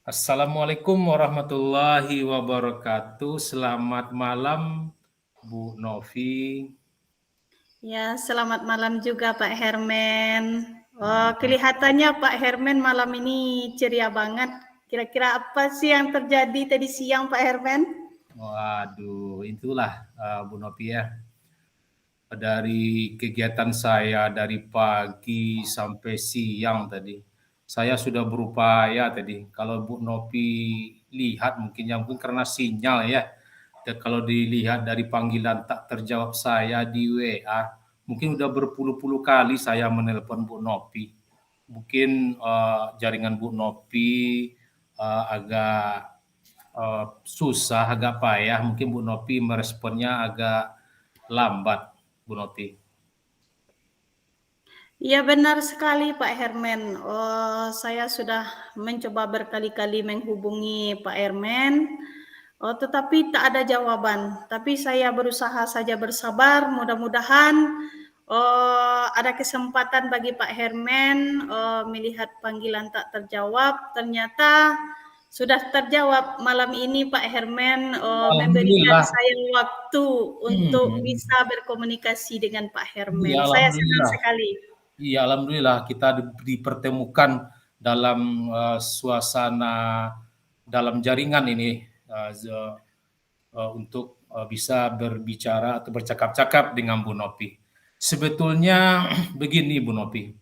Assalamualaikum warahmatullahi wabarakatuh. Selamat malam, Bu Novi. Ya, selamat malam juga Pak Hermen. Oh, kelihatannya Pak Hermen malam ini ceria banget. Kira-kira apa sih yang terjadi tadi siang Pak Hermen? Waduh, itulah Bu Novi ya. Dari kegiatan saya dari pagi sampai siang tadi, saya sudah berupaya tadi. Kalau Bu Novi lihat mungkin karena sinyal ya. Dan kalau dilihat dari panggilan tak terjawab saya di WA, mungkin udah berpuluh-puluh kali saya menelpon Bu Novi. Mungkin jaringan Bu Novi agak susah, agak payah. Mungkin Bu Novi meresponnya agak lambat, Bu Novi. Ya benar sekali Pak Hermen. Oh, saya sudah mencoba berkali-kali menghubungi Pak Hermen. Oh, tetapi tak ada jawaban. Tapi saya berusaha saja bersabar. Mudah-mudahan ada kesempatan bagi Pak Hermen melihat panggilan tak terjawab. Ternyata sudah terjawab malam ini Pak Hermen memberikan Alhamdulillah. saya waktu untuk Hmm. bisa berkomunikasi dengan Pak Iya, Hermen. Saya senang alhamdulillah. sekali. Iya, alhamdulillah kita dipertemukan dalam suasana dalam jaringan ini untuk bisa berbicara atau bercakap-cakap dengan Bu Novi. Sebetulnya begini Bu Novi,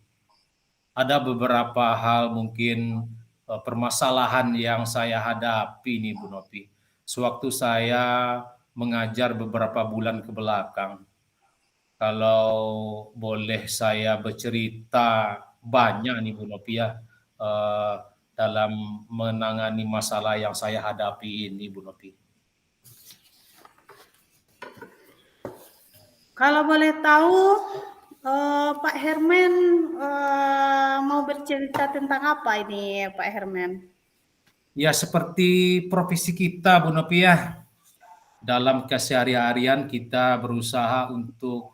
ada beberapa hal mungkin permasalahan yang saya hadapi nih Bu Novi. Sewaktu saya mengajar beberapa bulan ke belakang, kalau boleh saya bercerita banyak nih Bu Novi ya, dalam menangani masalah yang saya hadapi ini Bu Novi. Kalau boleh tahu, Pak Hermen mau bercerita tentang apa ini, Pak Hermen? Ya seperti profesi kita Bu Novi ya, dalam keseharian kita berusaha untuk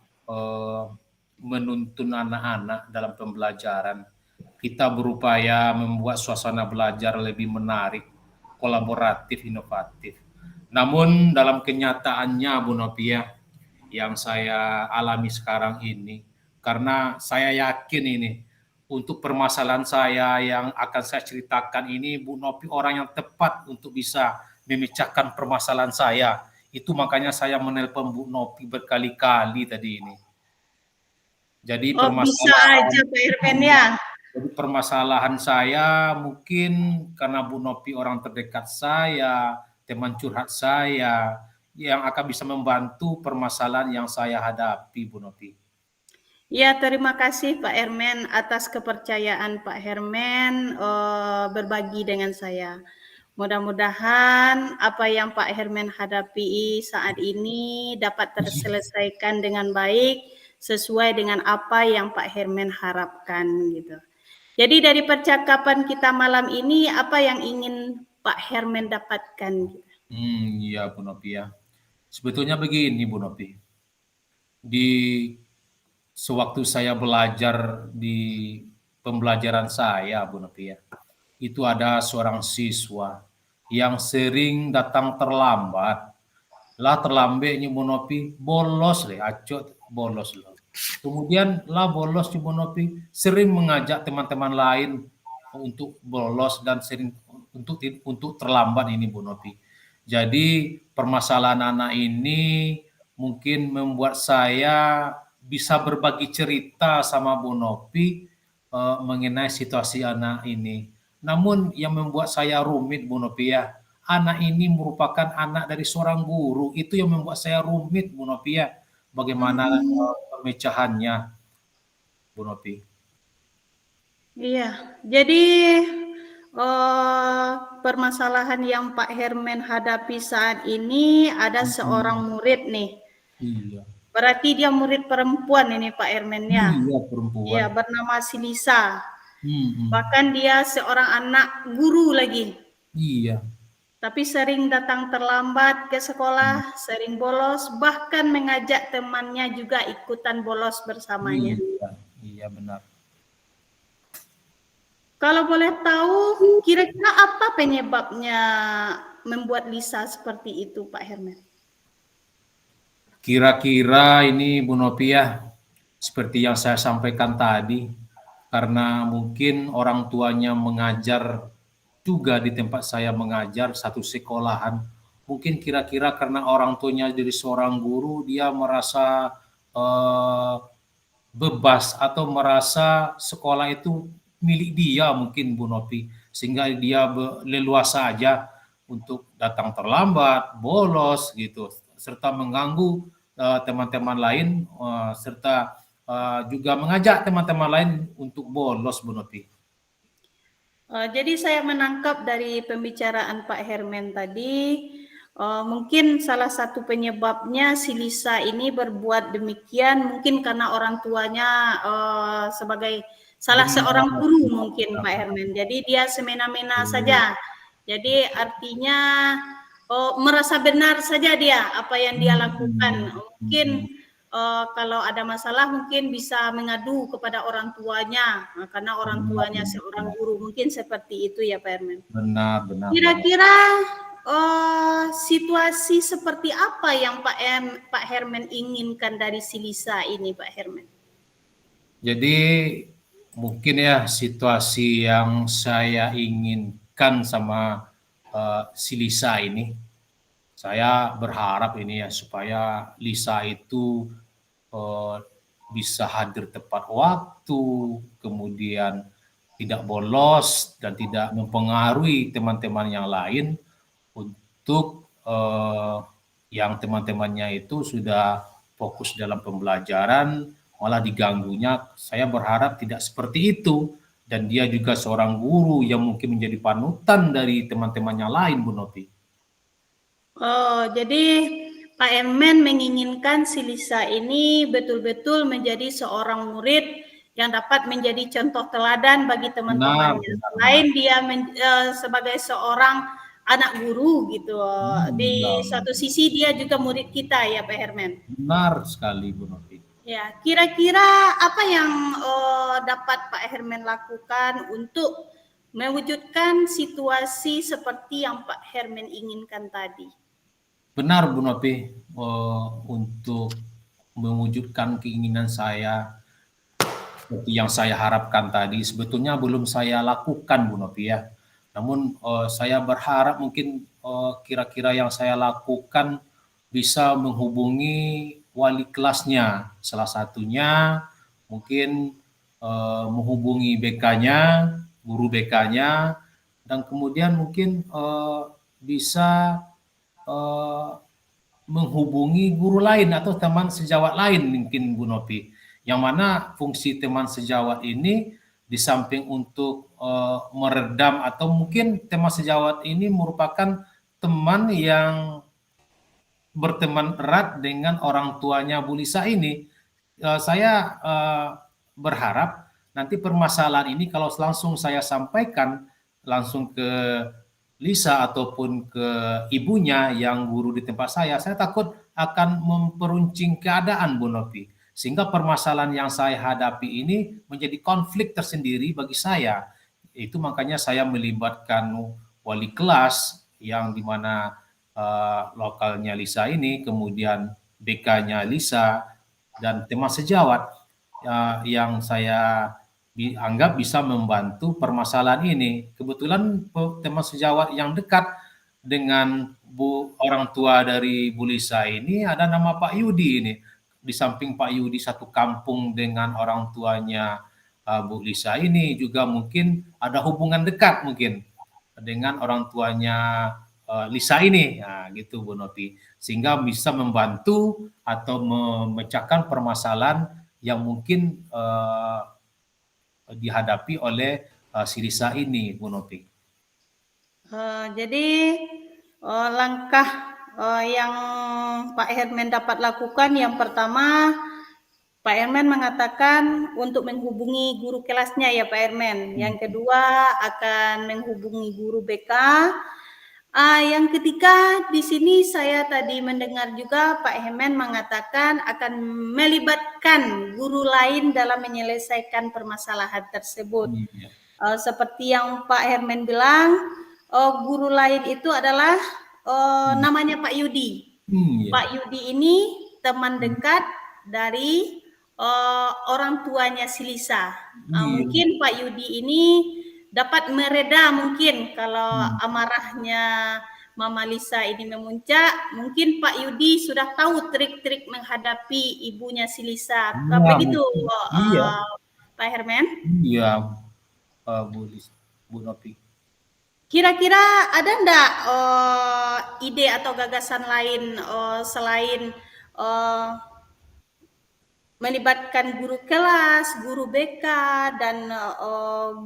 menuntun anak-anak dalam pembelajaran. Kita berupaya membuat suasana belajar lebih menarik, kolaboratif, inovatif. Namun dalam kenyataannya Bu Novia, yang saya alami sekarang ini, karena saya yakin ini, untuk permasalahan saya yang akan saya ceritakan ini, Bu Novi orang yang tepat untuk bisa memecahkan permasalahan saya. Itu makanya saya menelpon Bu Novi berkali-kali tadi ini. Jadi Oh, bisa aja Pak Hermen ya. permasalahan saya mungkin karena Bu Novi orang terdekat saya, teman curhat saya, yang akan bisa membantu permasalahan yang saya hadapi, Bu Novi. Ya, terima kasih Pak Hermen atas kepercayaan Pak Hermen berbagi dengan saya. Mudah-mudahan apa yang Pak Hermen hadapi saat ini dapat terselesaikan dengan baik sesuai dengan apa yang Pak Hermen harapkan gitu. Jadi dari percakapan kita malam ini apa yang ingin Pak Hermen dapatkan gitu? Iya Bu Novi ya. Sebetulnya begini Bu Novi, di sewaktu saya belajar di pembelajaran saya Bu Novi ya, itu ada seorang siswa yang sering datang terlambat. Lah terlambat ni Monopi, bolos le, acot bolos lah. Kemudian lah bolos di Monopi, sering mengajak teman-teman lain untuk bolos dan sering untuk terlambat ini Bu Novi. Jadi permasalahan anak ini mungkin membuat saya bisa berbagi cerita sama Bu Novi mengenai situasi anak ini. Namun yang membuat saya rumit Bu Novi ya, anak ini merupakan anak dari seorang guru. Itu yang membuat saya rumit Bu Novi ya. Bagaimana pemecahannya Bu Novi. Iya, jadi permasalahan yang Pak Hermen hadapi saat ini ada seorang murid nih. Iya. Berarti dia murid perempuan ini Pak Hermen ya. Iya perempuan. Iya, bernama Silisa. Hmm. Bahkan dia seorang anak guru lagi. Iya. Tapi sering datang terlambat ke sekolah, sering bolos, bahkan mengajak temannya juga ikutan bolos bersamanya. Iya. Iya benar. Kalau boleh tahu, kira-kira apa penyebabnya membuat Lisa seperti itu, Pak Herman? Kira-kira ini Bu Nopi ya, seperti yang saya sampaikan tadi, karena mungkin orang tuanya mengajar juga di tempat saya mengajar satu sekolahan. Mungkin kira-kira karena orang tuanya jadi seorang guru, dia merasa eh, bebas atau merasa sekolah itu milik dia mungkin Bu Nopi, sehingga dia leluasa aja untuk datang terlambat, bolos gitu, serta mengganggu teman-teman lain, serta juga mengajak teman-teman lain untuk bolos Bu Nopi. Jadi saya menangkap dari pembicaraan Pak Herman tadi, mungkin salah satu penyebabnya si Lisa ini berbuat demikian mungkin karena orang tuanya sebagai salah Benar, seorang guru benar, mungkin benar. Pak Herman. Jadi dia semena-mena Betul. saja. Jadi artinya merasa benar saja dia apa yang dia lakukan. Mungkin Hmm. kalau ada masalah mungkin bisa mengadu kepada orang tuanya, karena orang Benar, tuanya benar, seorang benar. guru, mungkin seperti itu ya Pak Herman. Benar, benar, benar. Kira-kira situasi seperti apa yang Pak Herman inginkan dari si Lisa ini Pak Herman? Jadi mungkin ya situasi yang saya inginkan sama si Lisa ini, saya berharap ini ya supaya Lisa itu eh, bisa hadir tepat waktu, kemudian tidak bolos dan tidak mempengaruhi teman-teman yang lain untuk yang teman-temannya itu sudah fokus dalam pembelajaran, malah diganggunya. Saya berharap tidak seperti itu. Dan dia juga seorang guru yang mungkin menjadi panutan dari teman-temannya lain, Bu Nopi. Oh, jadi Pak Herman menginginkan si Lisa ini betul-betul menjadi seorang murid yang dapat menjadi contoh teladan bagi Benar, teman-temannya. benar, benar. Selain dia sebagai seorang anak guru gitu, di Benar, satu sisi dia juga murid kita ya Pak Herman. benar sekali, Bu Nopi. Ya, kira-kira apa yang dapat Pak Herman lakukan untuk mewujudkan situasi seperti yang Pak Herman inginkan tadi? Benar, Bu Nopi, untuk mewujudkan keinginan saya seperti yang saya harapkan tadi, sebetulnya belum saya lakukan, Bu Nopi ya. Namun saya berharap mungkin kira-kira yang saya lakukan bisa menghubungi wali kelasnya, salah satunya mungkin menghubungi BK-nya, guru BK-nya, dan kemudian mungkin bisa eh, menghubungi guru lain atau teman sejawat lain mungkin Bu Nopi. Yang mana fungsi teman sejawat ini di samping untuk meredam atau mungkin teman sejawat ini merupakan teman yang berteman erat dengan orang tuanya Bu Lisa ini. Saya berharap nanti permasalahan ini kalau langsung saya sampaikan langsung ke Lisa ataupun ke ibunya yang guru di tempat saya takut akan memperuncing keadaan Bu Novi. Sehingga permasalahan yang saya hadapi ini menjadi konflik tersendiri bagi saya. Itu makanya saya melibatkan wali kelas yang dimana lokalnya Lisa ini, kemudian BK-nya Lisa, dan teman sejawat yang saya dianggap bisa membantu permasalahan ini. Kebetulan teman sejawat yang dekat dengan orang tua dari Bu Lisa ini ada nama Pak Yudi ini. Di samping Pak Yudi satu kampung dengan orang tuanya Bu Lisa ini juga mungkin ada hubungan dekat mungkin dengan orang tuanya Lisa ini, nah, gitu Bu Noti, sehingga bisa membantu atau memecahkan permasalahan yang mungkin dihadapi oleh si Lisa ini, Bu Noti. Jadi langkah yang Pak Herman dapat lakukan yang pertama, Pak Herman mengatakan untuk menghubungi guru kelasnya ya Pak Herman. Yang kedua akan menghubungi guru BK. Yang ketiga di sini saya tadi mendengar juga Pak Herman mengatakan akan melibatkan guru lain dalam menyelesaikan permasalahan tersebut. Iya. seperti yang Pak Herman bilang, guru lain itu adalah namanya Pak Yudi. Iya. Pak Yudi ini teman dekat dari orang tuanya si Lisa. Iya. Mungkin Pak Yudi ini dapat mereda mungkin kalau amarahnya Mama Lisa ini memuncak, mungkin Pak Yudi sudah tahu trik-trik menghadapi ibunya si Lisa. Iya, Begitu, mungkin. Iya. Pak Herman? Iya, Bu Nopi. Kira-kira ada enggak ide atau gagasan lain selain melibatkan guru kelas, guru BK, dan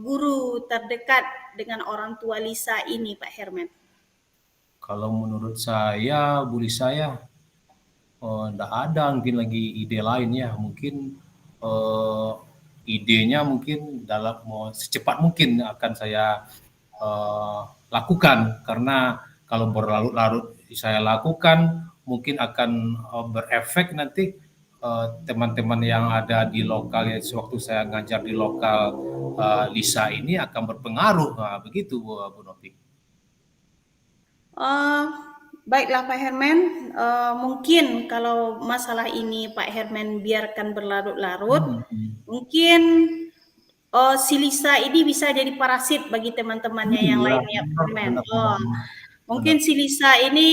guru terdekat dengan orang tua Lisa ini, Pak Herman? Kalau menurut saya, Bu Lisa ya, enggak ada mungkin lagi ide lain ya. Mungkin idenya mungkin secepat mungkin akan saya lakukan, karena kalau berlarut-larut saya lakukan mungkin akan berefek nanti teman-teman yang ada di lokal ya, sewaktu saya ngajar di lokal Lisa ini akan berpengaruh. Nah, begitu Bu Nopi. Baiklah Pak Herman, mungkin kalau masalah ini Pak Herman biarkan berlarut-larut, mungkin si Lisa ini bisa jadi parasit bagi teman-temannya yang lainnya, Pak Herman. Mungkin si Lisa ini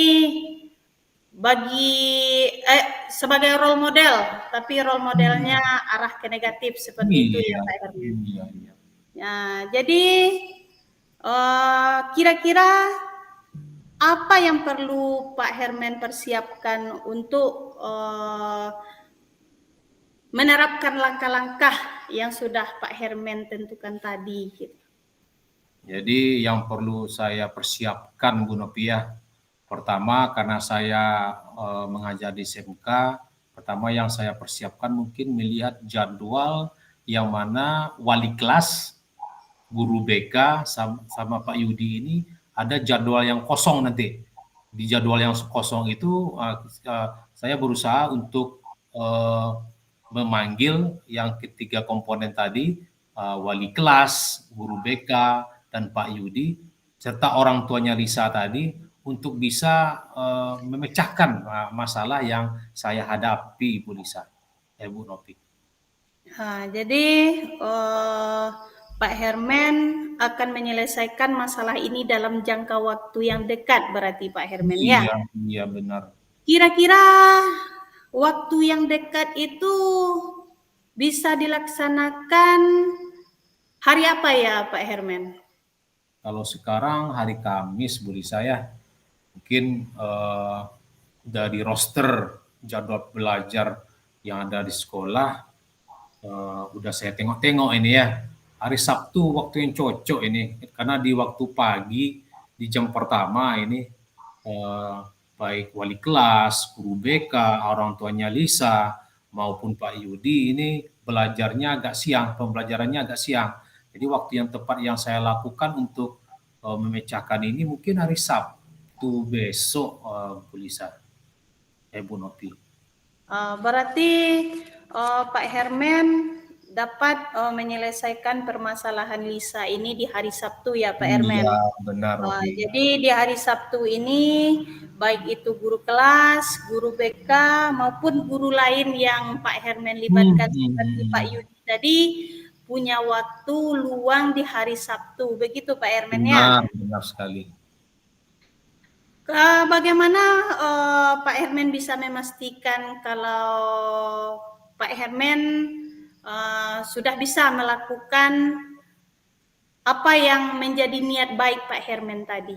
sebagai role model, tapi role modelnya arah ke negatif seperti itu ya Pak Herman. Ya, jadi kira-kira apa yang perlu Pak Herman persiapkan untuk menerapkan langkah-langkah yang sudah Pak Herman tentukan tadi? Gitu. Jadi yang perlu saya persiapkan Bu Nopi ya, pertama karena saya mengajar di SMK, pertama yang saya persiapkan mungkin melihat jadwal yang mana wali kelas, guru BK sama Pak Yudi ini ada jadwal yang kosong nanti. Di jadwal yang kosong itu saya berusaha untuk memanggil yang ketiga komponen tadi, wali kelas, guru BK, dan Pak Yudi, serta orang tuanya Lisa tadi, untuk bisa memecahkan masalah yang saya hadapi, Bu Lisa, Bu Nopi. Jadi Pak Herman akan menyelesaikan masalah ini dalam jangka waktu yang dekat, berarti Pak Herman ya? Iya benar. Kira-kira waktu yang dekat itu bisa dilaksanakan hari apa ya Pak Herman? Kalau sekarang hari Kamis, Bu Lisa ya, mungkin dari roster jadwal belajar yang ada di sekolah, udah saya tengok-tengok ini ya. Hari Sabtu waktu yang cocok ini, karena di waktu pagi, di jam pertama ini, baik wali kelas, guru BK, orang tuanya Lisa, maupun Pak Yudi ini belajarnya agak siang, pembelajarannya agak siang. Jadi waktu yang tepat yang saya lakukan untuk memecahkan ini mungkin hari Sabtu besok, Bu Lisa, Bu Nopi. Berarti Pak Herman dapat menyelesaikan permasalahan Lisa ini di hari Sabtu ya Pak Herman? Iya, benar. Jadi di hari Sabtu ini baik itu guru kelas, guru BK maupun guru lain yang Pak Herman libatkan seperti Pak Yudi tadi punya waktu luang di hari Sabtu, begitu Pak Herman ya? Benar sekali. Bagaimana Pak Herman bisa memastikan kalau Pak Herman sudah bisa melakukan apa yang menjadi niat baik Pak Herman tadi?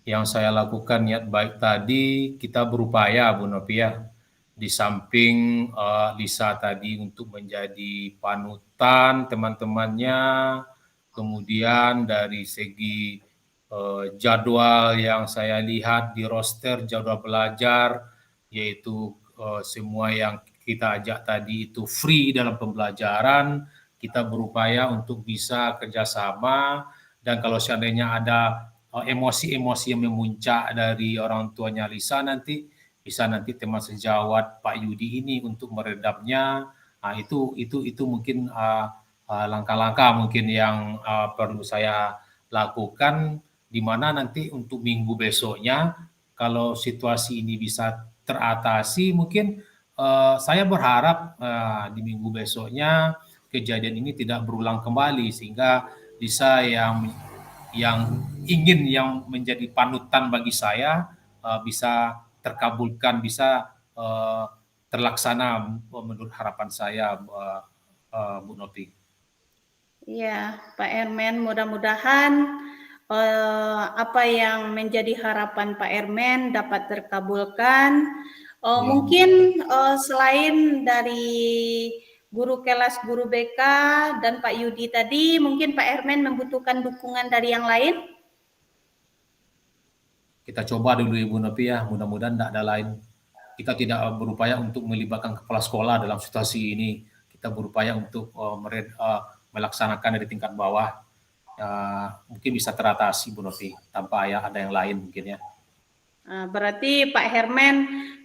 Yang saya lakukan niat baik tadi, kita berupaya Bu Nopi ya, di samping Lisa tadi untuk menjadi panutan teman-temannya, kemudian dari segi jadwal yang saya lihat di roster jadwal belajar, yaitu semua yang kita ajak tadi itu free dalam pembelajaran, kita berupaya untuk bisa kerjasama, dan kalau seandainya ada emosi-emosi yang memuncak dari orang tuanya Lisa nanti, bisa nanti teman sejawat Pak Yudi ini untuk meredamnya. Itu mungkin langkah-langkah mungkin yang perlu saya lakukan, di mana nanti untuk minggu besoknya kalau situasi ini bisa teratasi mungkin saya berharap di minggu besoknya kejadian ini tidak berulang kembali sehingga bisa yang ingin yang menjadi panutan bagi saya bisa terkabulkan, bisa terlaksana menurut harapan saya, Bu Nopi. Ya, Pak Herman, mudah-mudahan apa yang menjadi harapan Pak Herman dapat terkabulkan. Ya. Mungkin selain dari guru kelas guru BK dan Pak Yudi tadi, mungkin Pak Herman membutuhkan dukungan dari yang lain. Kita coba dulu Ibu Nopi ya, mudah-mudahan tidak ada lain. Kita tidak berupaya untuk melibatkan kepala sekolah dalam situasi ini. Kita berupaya untuk melaksanakan dari tingkat bawah. Mungkin bisa teratasi Bu Nopi, tanpa ada yang lain mungkin ya. Berarti Pak Herman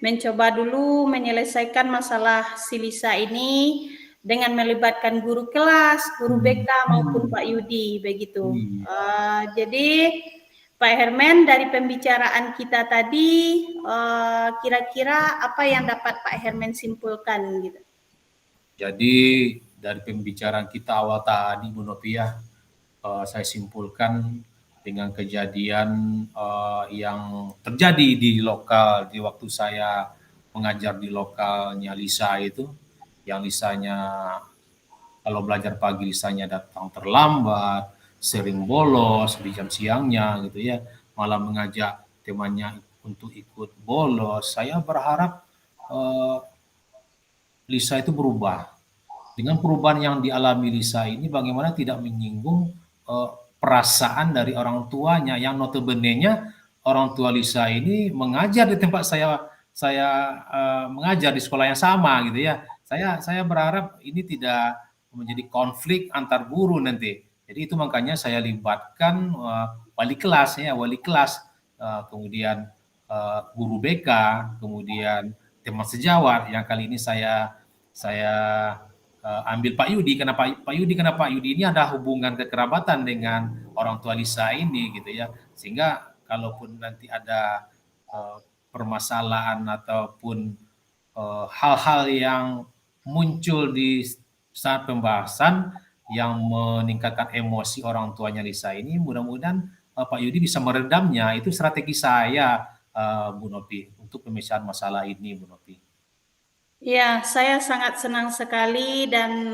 mencoba dulu menyelesaikan masalah si Lisa ini dengan melibatkan guru kelas, guru BK maupun Pak Yudi begitu. Jadi Pak Herman, dari pembicaraan kita tadi, kira-kira apa yang dapat Pak Herman simpulkan gitu? Jadi dari pembicaraan kita awal tadi Bu Nopi ya, saya simpulkan dengan kejadian yang terjadi di lokal di waktu saya mengajar di lokalnya Lisa itu, yang Lisanya kalau belajar pagi Lisanya datang terlambat, sering bolos di jam siangnya gitu ya, malah mengajak temannya untuk ikut bolos. Saya berharap Lisa itu berubah. Dengan perubahan yang dialami Lisa ini bagaimana tidak menyinggung perasaan dari orang tuanya yang notabene-nya orang tua Lisa ini mengajar di tempat saya mengajar di sekolah yang sama gitu ya. Saya berharap ini tidak menjadi konflik antar guru nanti. Jadi itu makanya saya libatkan wali kelas ya, kemudian guru BK, kemudian teman sejawat yang kali ini saya ambil Pak Yudi. Kenapa Pak Yudi ini ada hubungan kekerabatan dengan orang tua Lisa ini gitu ya, sehingga kalaupun nanti ada permasalahan ataupun hal-hal yang muncul di saat pembahasan yang meningkatkan emosi orang tuanya Lisa ini, mudah-mudahan Pak Yudi bisa meredamnya. Itu strategi saya, Bu Nopi, untuk pemecahan masalah ini, Bu Nopi. Ya, saya sangat senang sekali dan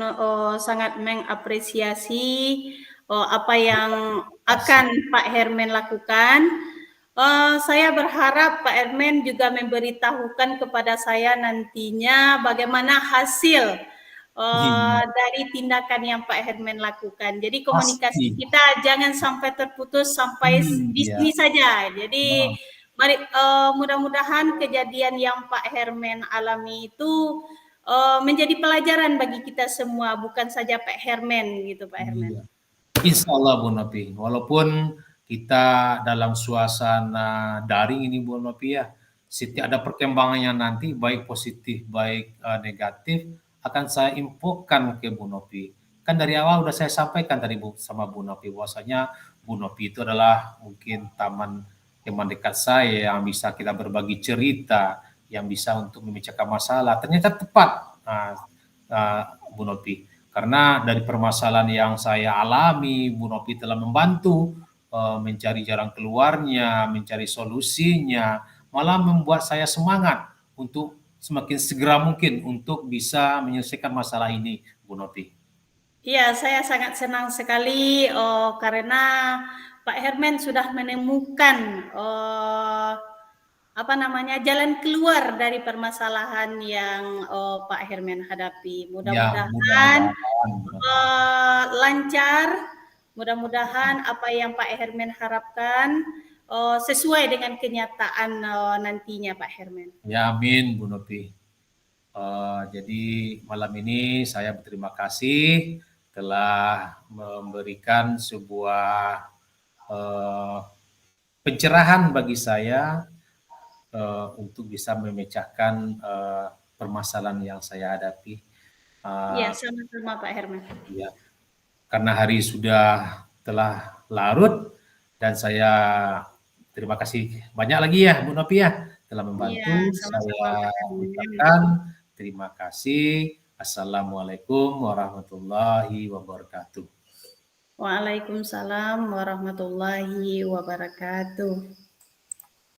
sangat mengapresiasi apa yang akan Pak Herman lakukan. Saya berharap Pak Herman juga memberitahukan kepada saya nantinya bagaimana hasil dari tindakan yang Pak Herman lakukan. Jadi komunikasi Pasti. kita jangan sampai terputus sampai di Iya. sini saja. Jadi Oh, mari mudah-mudahan kejadian yang Pak Herman alami itu menjadi pelajaran bagi kita semua, bukan saja Pak Herman gitu Pak Herman. iya. Insya Allah Bu Nopi, walaupun kita dalam suasana daring ini Bu Nopi ya, setiap ada perkembangannya nanti baik positif baik negatif akan saya infokan ke Bu Nopi. Kan dari awal udah saya sampaikan tadi sama Bu Nopi bahwasanya Bu Nopi itu adalah mungkin teman dekat saya yang bisa kita berbagi cerita, yang bisa untuk memecahkan masalah. Ternyata tepat Bu Nopi. Karena dari permasalahan yang saya alami, Bu Nopi telah membantu mencari jalan keluarnya, mencari solusinya, malah membuat saya semangat untuk semakin segera mungkin untuk bisa menyelesaikan masalah ini, Bu Nopi. Iya, saya sangat senang sekali karena Pak Herman sudah menemukan jalan keluar dari permasalahan yang Pak Herman hadapi. Ya, Mudah-mudahan mudah-mudahan. lancar, mudah-mudahan apa yang Pak Herman harapkan sesuai dengan kenyataan nantinya Pak Herman. Ya, amin, Bu Nopi. Jadi malam ini saya berterima kasih telah memberikan sebuah pencerahan bagi saya untuk bisa memecahkan permasalahan yang saya hadapi. Iya, sama-sama Pak Herman. Ya. karena hari sudah telah larut dan saya terima kasih banyak lagi ya Bu Nopi ya telah Iya, membantu. sama-sama Saya Pak Herman. ucapkan terima kasih. Assalamualaikum warahmatullahi wabarakatuh. Waalaikumsalam warahmatullahi wabarakatuh.